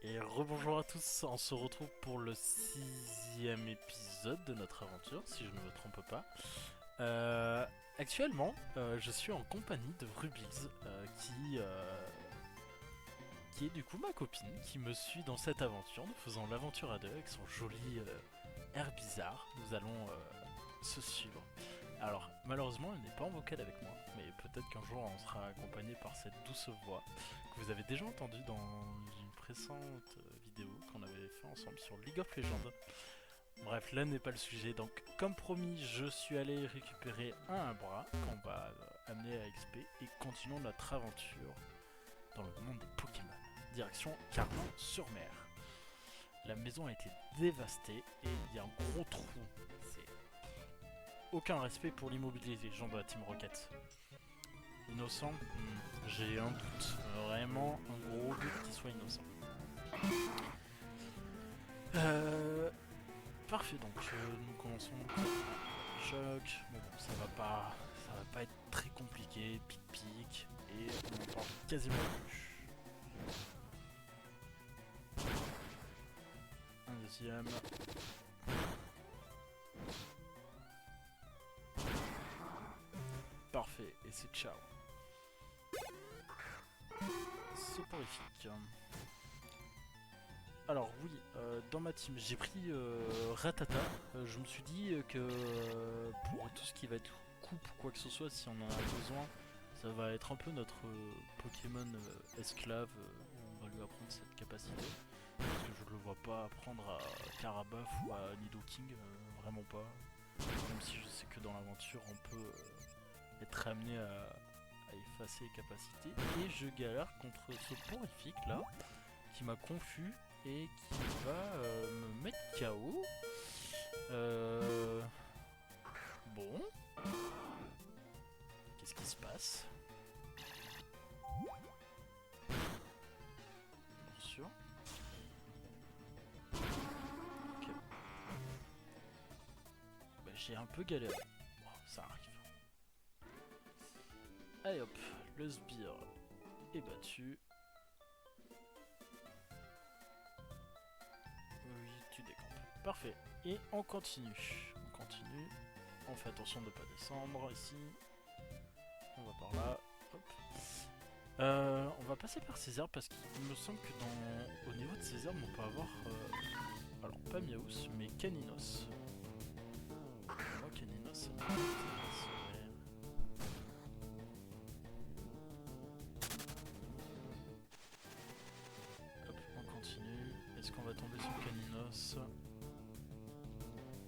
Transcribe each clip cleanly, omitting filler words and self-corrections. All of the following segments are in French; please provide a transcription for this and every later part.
Et rebonjour à tous, on se retrouve pour le sixième épisode de notre aventure, si je ne me trompe pas. Euh, Actuellement, je suis en compagnie de Rubiz, qui est du coup ma copine, qui me suit dans cette aventure. Nous faisons l'aventure à deux avec son joli air bizarre. Nous allons se suivre. Alors, malheureusement, elle n'est pas en vocal avec moi, mais peut-être qu'un jour on sera accompagné par cette douce voix que vous avez déjà entendue dans une précédente vidéo qu'on avait fait ensemble sur League of Legends. Bref, là n'est pas le sujet, donc comme promis, je suis allé récupérer un bras qu'on va amener à XP et continuons notre aventure dans le monde des Pokémon. Direction Carmin-sur-Mer. La maison a été dévastée et il y a un gros trou. C'est aucun respect pour l'immobilier des gens de la Team Rocket. Innocent, j'ai un doute. Vraiment un gros doute qu'il soit innocent. Euh, Parfait, donc nous commençons choc. Mais bon, ça va pas être très compliqué. Pic-pic. Et on n'entend quasiment plus. Un deuxième. Parfait, et c'est ciao. Soporifique. Alors oui, dans ma team, j'ai pris Ratata. Je me suis dit que pour tout ce qui va être coupe ou quoi que ce soit, si on en a besoin, ça va être un peu notre Pokémon esclave. On va lui apprendre cette capacité. Parce que je le vois pas apprendre à Karabaf ou à Nidoking, vraiment pas. Même si je sais que dans l'aventure, on peut être amené à effacer les capacités. Et je galère contre ce porifique là, qui m'a confus et qui va me mettre KO. Bon. Qu'est-ce qui se passe? Bien sûr. Ok. Bah, j'ai un peu galéré. Bon, ça arrive. Allez hop, le sbire est battu. Oui, tu décampes. Parfait. Et on continue. On continue. On fait attention de ne pas descendre ici. On va par là. Hop. On va passer par ces herbes parce qu'il me semble que au niveau de ces herbes, on peut avoir. Alors, pas Miaus, mais Caninos. Moi, Caninos, ça m'intéresserait. Hop, on continue. Est-ce qu'on va tomber sur Caninos?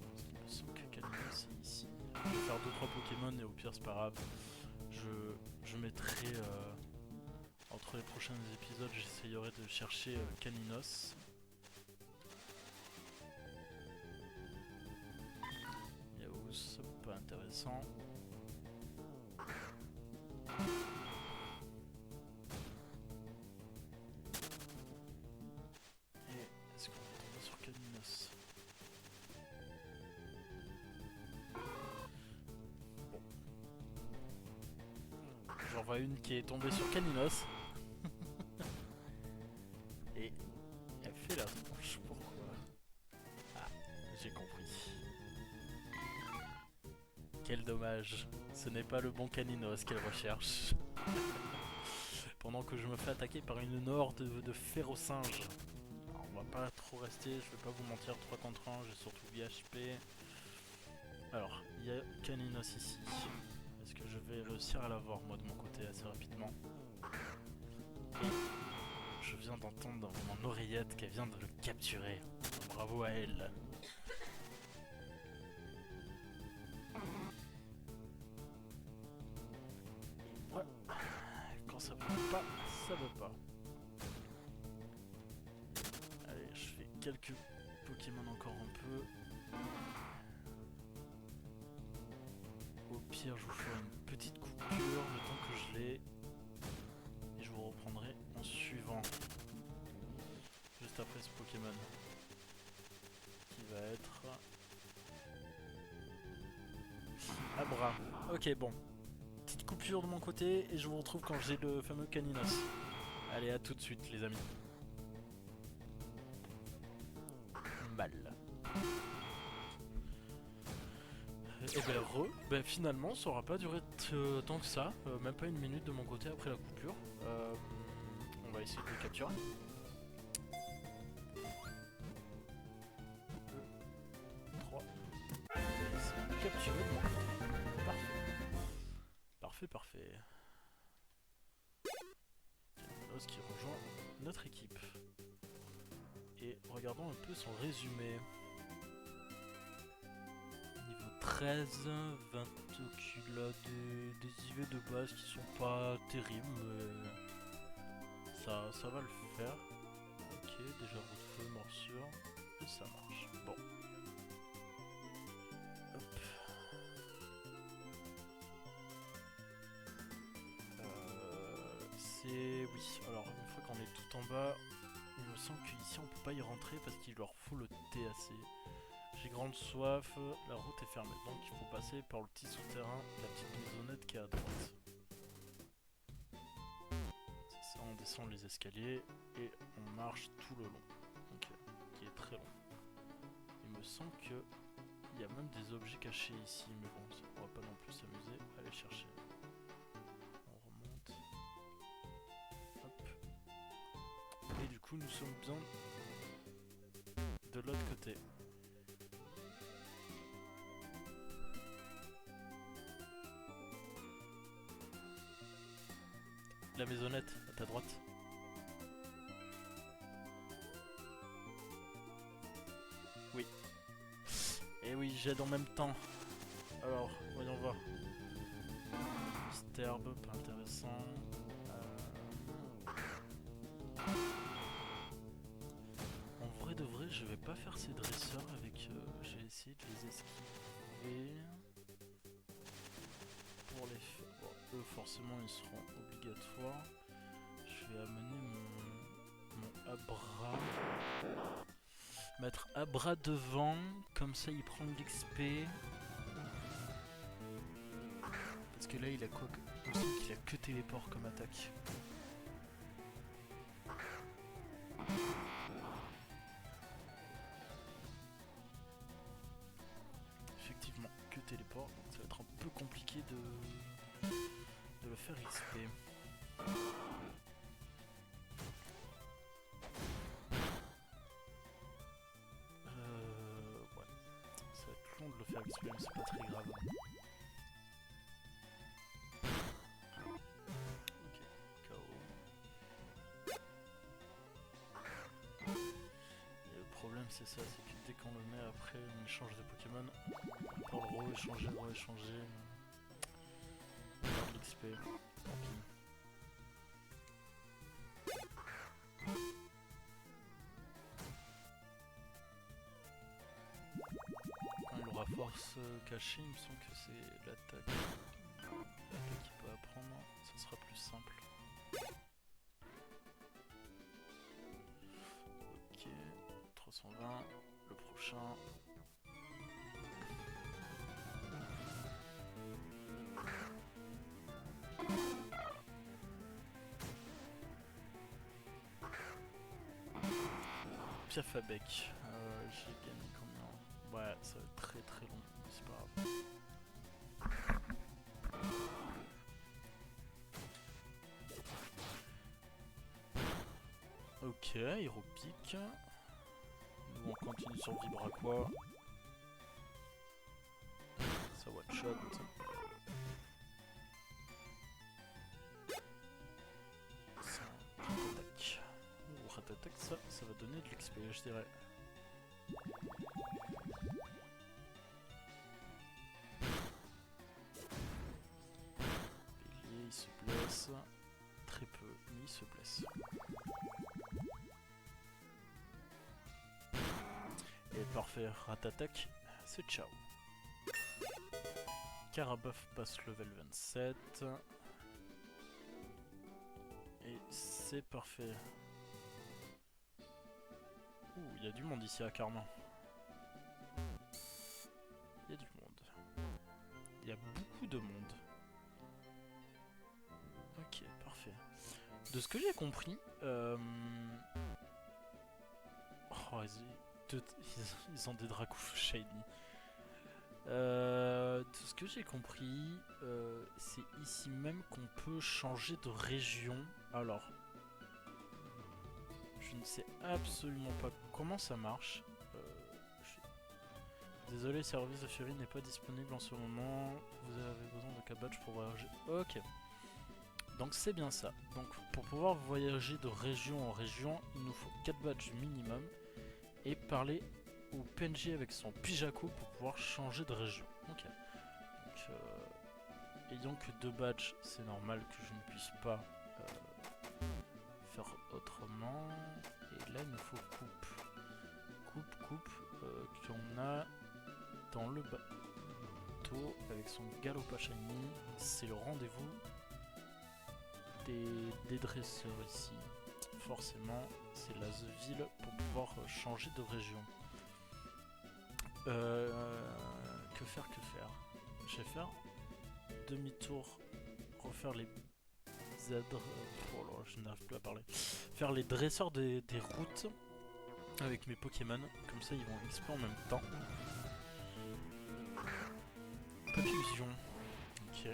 Parce qu'il me semble que Caninos est ici. Je vais faire 2-3 Pokémon et au pire, c'est pas grave. Je mettrai. Entre les prochains épisodes, j'essayerai de chercher Caninos. Yaous, pas intéressant. Et est-ce qu'on va tomber sur Caninos? Bon. J'en vois une qui est tombée sur Caninos. Et elle fait la tronche, pourquoi? Ah, j'ai compris. Quel dommage, ce n'est pas le bon Caninos qu'elle recherche. Pendant que je me fais attaquer par une horde de férocinges. Alors, on va pas trop rester, je vais pas vous mentir, 3 contre 1, j'ai surtout 8 HP. Alors, il y a Caninos ici. Est-ce que je vais réussir à l'avoir moi de mon côté assez rapidement? Et je viens d'entendre dans mon oreillette qu'elle vient de le capturer. Bravo à elle. Ouais. Quand ça veut pas, ça veut pas. Allez, je fais quelques Pokémon encore un peu. Au pire, je vous ferai une petite coupure le temps que je l'ai. Et je vous reprendrai en suivant. Juste après ce Pokémon. Qui va être... Abra. Ok, bon. Petite coupure de mon côté et je vous retrouve quand j'ai le fameux Caninos. Allez, à tout de suite les amis. mal. Et ben finalement ça aura pas duré tant que ça, même pas une minute de mon côté après la coupure. On va essayer de le capturer. 3. Capturé de mon côté. Parfait. Parfait. Os qui rejoint notre équipe. Et regardons un peu son résumé. Niveau 13, 20 kills des IV de base qui sont pas terribles, mais ça va le faire. Ok, déjà roue de feu, morsure, et ça marche. Bon. Hop. C'est... Oui, alors une fois qu'on est tout en bas, il me semble qu'ici on peut pas y rentrer parce qu'il leur faut le TAC. J'ai grande soif, la route est fermée, donc il faut passer par le petit souterrain, la petite maisonnette qui est à droite. C'est ça, on descend les escaliers et on marche tout le long, donc, qui est très long. Il me semble que il y a même des objets cachés ici, mais bon, ça ne pourra pas non plus s'amuser à les chercher. On remonte. Hop. Et du coup, nous sommes bien de l'autre côté. La maisonnette, à ta droite. Oui. Et oui, j'aide en même temps. Alors, voyons voir. Petite herbe, pas intéressant. En vrai de vrai, je vais pas faire ces dresseurs avec... je vais essayer de les esquiver. Pour les faire... Bon, eux, forcément, ils seront obligatoires. Je vais amener mon Abra. Mettre Abra devant, comme ça il prend de l'XP. Parce que là il a quoi que... Il me semble qu'il a que téléport comme attaque. Effectivement, que téléport, donc ça va être un peu compliqué de le faire XP. Ouais. Ça va être long de le faire XP, mais c'est pas très grave. Ok, KO. Et le problème c'est ça, c'est que dès qu'on le met après, on échange de Pokémon. Pour le re-échanger, re-échanger. On perd de l'XP. Tant pis. Quand il aura force cachée, il me semble que c'est l'attaque. L'attaque qu'il peut apprendre, ça sera plus simple. Ok, 320, le prochain. Piafabec, j'ai gagné combien? Ouais, ça va être très très long, mais c'est pas grave. Ok, Hero Pick. Nous on continue sur Vibraqua. Ça one shot. Ça attaque. Ouh, Ratatak, ça va donner de l'XP, je dirais. Bélier, il se blesse. Très peu, mais il se blesse. Et parfait, Ratatak, c'est ciao. Carabof passe level 27. Et c'est parfait. Ouh, il y a du monde ici à Carmin. Il y a du monde. Il y a beaucoup de monde. Ok, parfait. De ce que j'ai compris, oh, Ils ont des Dracouf shiny. Tout ce que j'ai compris, c'est ici même qu'on peut changer de région. Alors, je ne sais absolument pas comment ça marche. Désolé, service de Fury n'est pas disponible en ce moment. Vous avez besoin de 4 badges pour voyager. Ok. Donc c'est bien ça. Donc pour pouvoir voyager de région en région, il nous faut 4 badges minimum. Et parler au PNJ avec son Pijaco pour pouvoir changer de région. Ok. Donc, ayant que 2 badges, c'est normal que je ne puisse pas faire autrement. Et là il nous faut coupe. Coupe, qu'on a dans le bateau avec son Gallopa Shiny. C'est le rendez-vous des dresseurs ici. Forcément, c'est la The Ville pour pouvoir changer de région. Que faire Je vais faire demi-tour, refaire les oh là, je n'arrive plus à parler. Faire les dresseurs des routes avec mes Pokémon, comme ça ils vont XP en même temps. Papillusion. Ok.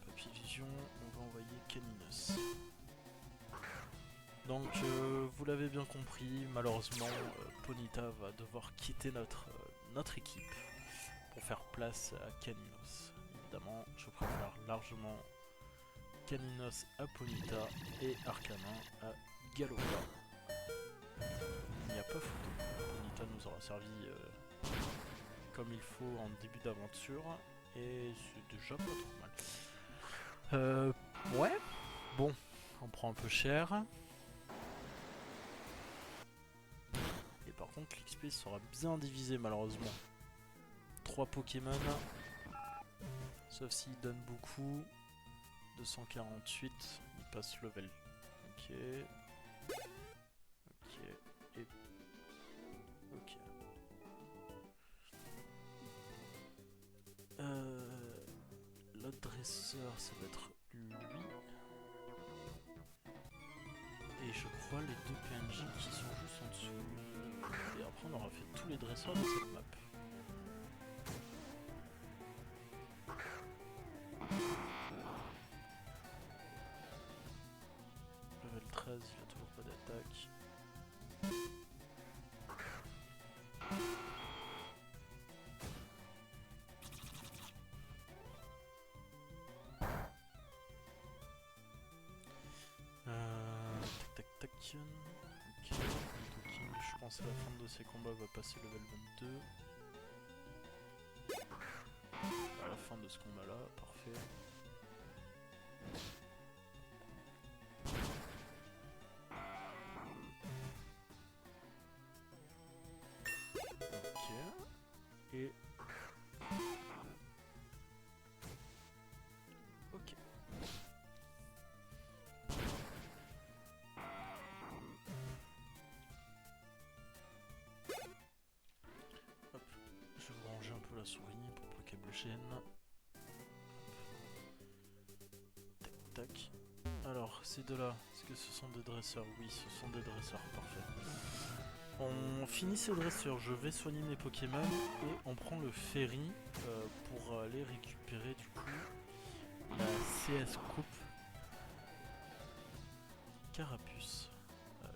Papillusion, on va envoyer Caninos. Donc vous l'avez bien compris, malheureusement Ponyta va devoir quitter notre équipe pour faire place à Caninos. Évidemment, je préfère largement Caninos à Ponyta et Arcanin à Gallopa. Il n'y a pas photo. Ponyta nous aura servi comme il faut en début d'aventure et c'est déjà pas trop mal. Ouais, bon, on prend un peu cher. Et par contre l'XP sera bien divisé malheureusement. 3 Pokémon, sauf s'il donne beaucoup. 248, il passe level. Ok. Ok. Et... Ok. L'autre dresseur, ça va être lui. Et je crois les 2 PNJ qui sont juste en dessous. Et après on aura fait tous les dresseurs de cette map. Level 13, il a toujours pas d'attaque. Tac. Ok, King, je pense à la fin de ces combats va passer level 22. À la fin de ce combat là, parfait. Ok. Et... Ok. Hop, je vais ranger un peu la souris pour pas qu'elle me gêne. Tac. Alors, ces deux-là, est-ce que ce sont des dresseurs? Oui, ce sont des dresseurs, parfait. On finit ces dresseurs, je vais soigner mes Pokémon et on prend le ferry pour aller récupérer du coup la CS Coupe. Carapuce.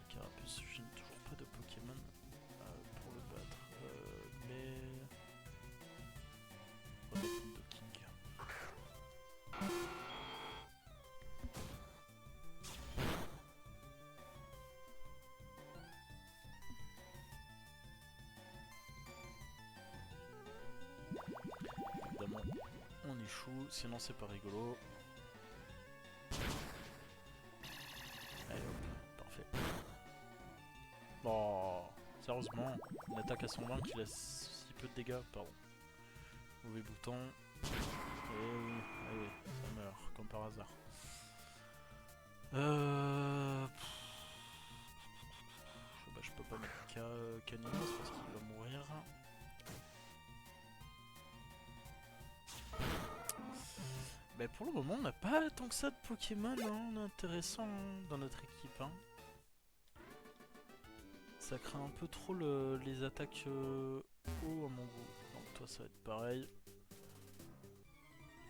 Carapuce, je n'ai toujours pas de Pokémon pour le battre. Mais... on va mettre une King. Évidemment, on échoue, sinon c'est pas rigolo. Allez hop, parfait. Bon, sérieusement, une attaque à 120 qui laisse si peu de dégâts, pardon. Mauvais bouton. Et oui, allez, ça meurt, comme par hasard. Bah, je peux pas mettre Caninos parce qu'il va mourir. Bah pour le moment on n'a pas tant que ça de Pokémon hein, intéressant hein, dans notre équipe. Hein. Ça craint un peu trop les attaques haut à mon goût. Donc toi ça va être pareil.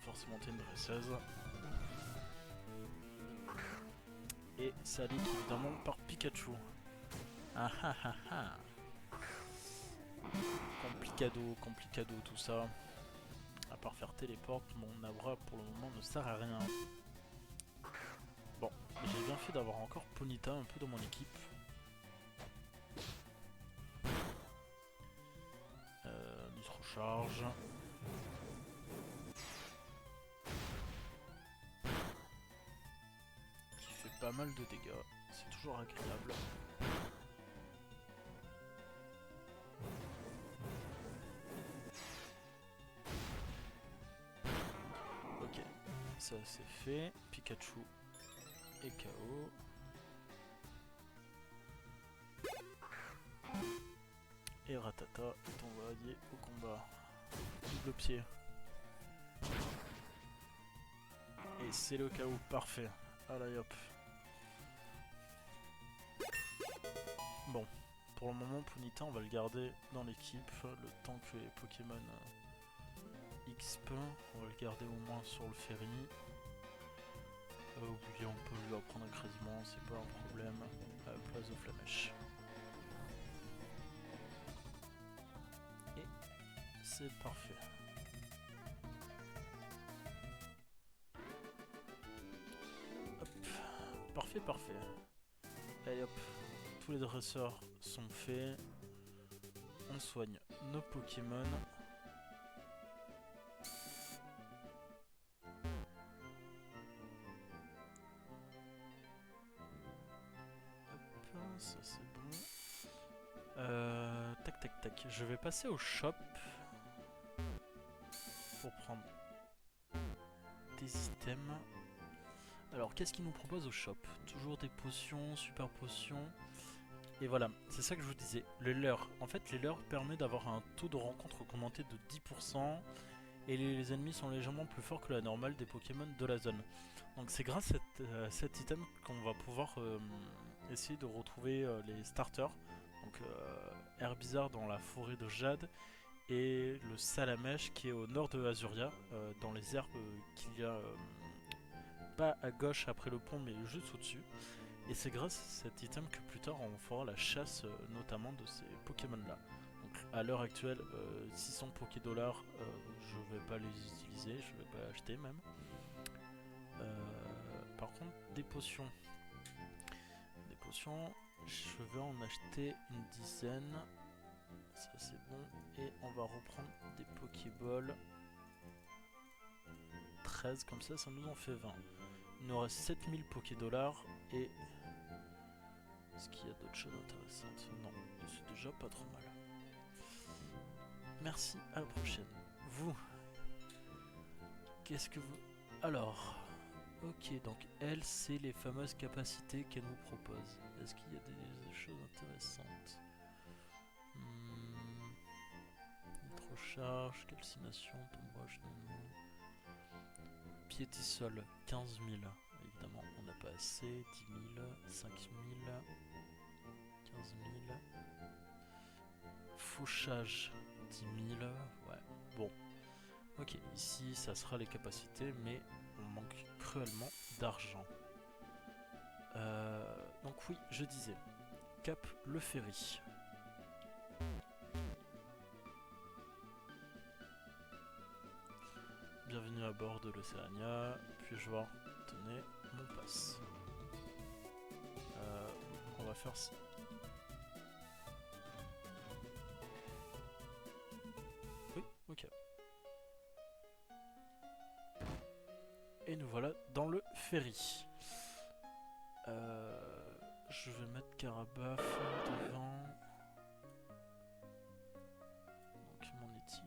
Forcément t'es une dresseuse. Et ça ligue évidemment par Pikachu. Ah ah ah ah. Complicado tout ça. À part faire téléport, mon Abra pour le moment ne sert à rien. Bon, j'ai bien fait d'avoir encore Ponyta un peu dans mon équipe. Nitro charge. Qui fait pas mal de dégâts, c'est toujours agréable. Ok, ça c'est fait. Pikachu est KO. Et Ratata est envoyé au combat. Double pied. Et c'est le KO parfait. Allez hop. Bon, pour le moment Ponyta on va le garder dans l'équipe. Le temps que les Pokémon XP, on va le garder au moins sur le ferry. Oui, on peut lui apprendre un crédiment, c'est pas un problème. À la place de Flamèche. Et c'est parfait. Hop, parfait, parfait. Allez hop, tous les dresseurs sont faits. On soigne nos Pokémon. Hop, ça c'est bon. Tac tac tac, je vais passer au shop pour prendre des items. Alors qu'est-ce qu'il nous propose au shop? Toujours des potions, super potions. Et voilà, c'est ça que je vous disais, le leurre. En fait, les leurres permet d'avoir un taux de rencontre augmenté de 10%. Et les ennemis sont légèrement plus forts que la normale des Pokémon de la zone. Donc c'est grâce à cet item qu'on va pouvoir essayer de retrouver les starters. Donc Herbizarre dans la forêt de Jade et le Salamèche qui est au nord de Azuria, dans les herbes qu'il y a pas à gauche après le pont mais juste au-dessus. Et c'est grâce à cet item que plus tard on fera la chasse notamment de ces Pokémon là. Donc à l'heure actuelle 600 Pokédollars, je vais pas les utiliser, je vais pas acheter même. Par contre des potions. Des potions, je vais en acheter une dizaine. Ça c'est bon. Et on va reprendre des Pokéballs. 13 comme ça nous en fait 20. Il nous reste 7000 Pokédollars et... Est-ce qu'il y a d'autres choses intéressantes? Non, c'est déjà pas trop mal. Merci, à la prochaine. Vous, qu'est-ce que vous... Alors, ok, donc elle, c'est les fameuses capacités qu'elle nous propose. Est-ce qu'il y a des choses intéressantes? Nitrocharge, calcination, tombrage, piétisol, 15 000. Évidemment, on n'a pas assez. 10 000, 5 000, 15 000. Fauchage, 10 000. Ouais, bon. Ok, ici, ça sera les capacités, mais on manque cruellement d'argent. Donc oui, je disais, Cap le Ferry. Bienvenue à bord de l'Océania. Puis-je voir, tenez, mon passe. On va faire ça. Oui, ok. Et nous voilà dans le ferry. Je vais mettre Carabaf devant. Donc mon éti.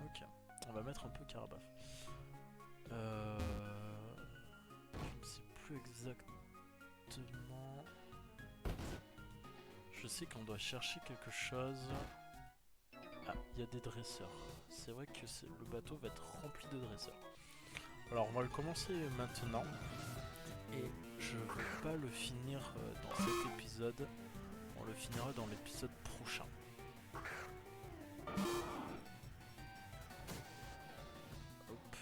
Ok. On va mettre un peu Carabaf. Je ne sais plus exactement. Je sais qu'on doit chercher quelque chose. Ah, il y a des dresseurs. C'est vrai que le bateau va être rempli de dresseurs. Alors on va le commencer maintenant. Et je vais pas le finir dans cet épisode. On le finira dans l'épisode prochain. Hop.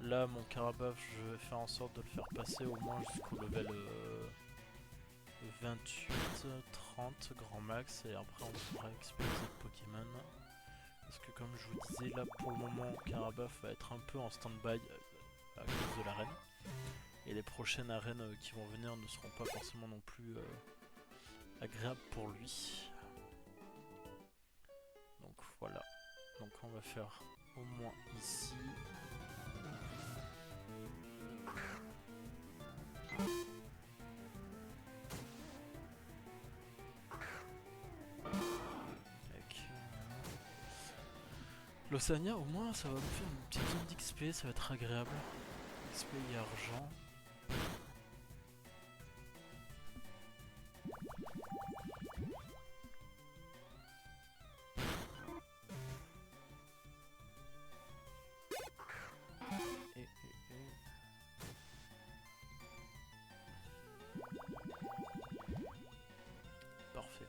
Là, mon Carabaf, je vais faire en sorte de le faire passer au moins jusqu'au level 28, 30 grand max. Et après, on pourra exploser le Pokémon. Parce que comme je vous disais, là pour le moment, Carabaf va être un peu en stand-by à cause de l'arène. Et les prochaines arènes qui vont venir ne seront pas forcément non plus agréables pour lui. Donc voilà. Donc on va faire au moins ici. L'Océania, au moins, ça va me faire une petite zone d'XP, ça va être agréable. XP et argent. Parfait.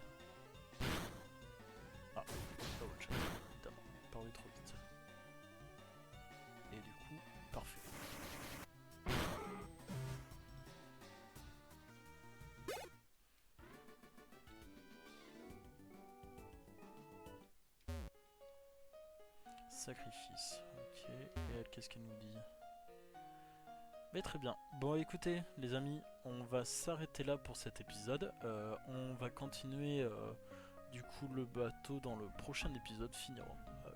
Ah, double check, évidemment, parlé trop vite. Et du coup, parfait. Sacrifice, ok. Et elle, qu'est-ce qu'elle nous dit? Mais très bien. Bon, écoutez, les amis, on va s'arrêter là pour cet épisode. On va continuer du coup le bateau dans le prochain épisode, finir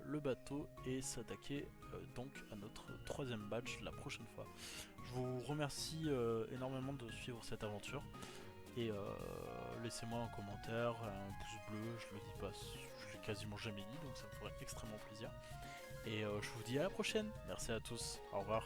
le bateau et s'attaquer donc à notre troisième badge la prochaine fois. Je vous remercie énormément de suivre cette aventure et laissez-moi un commentaire, un pouce bleu, je le dis pas, je l'ai quasiment jamais dit donc ça me ferait extrêmement plaisir. Et je vous dis à la prochaine, merci à tous, au revoir.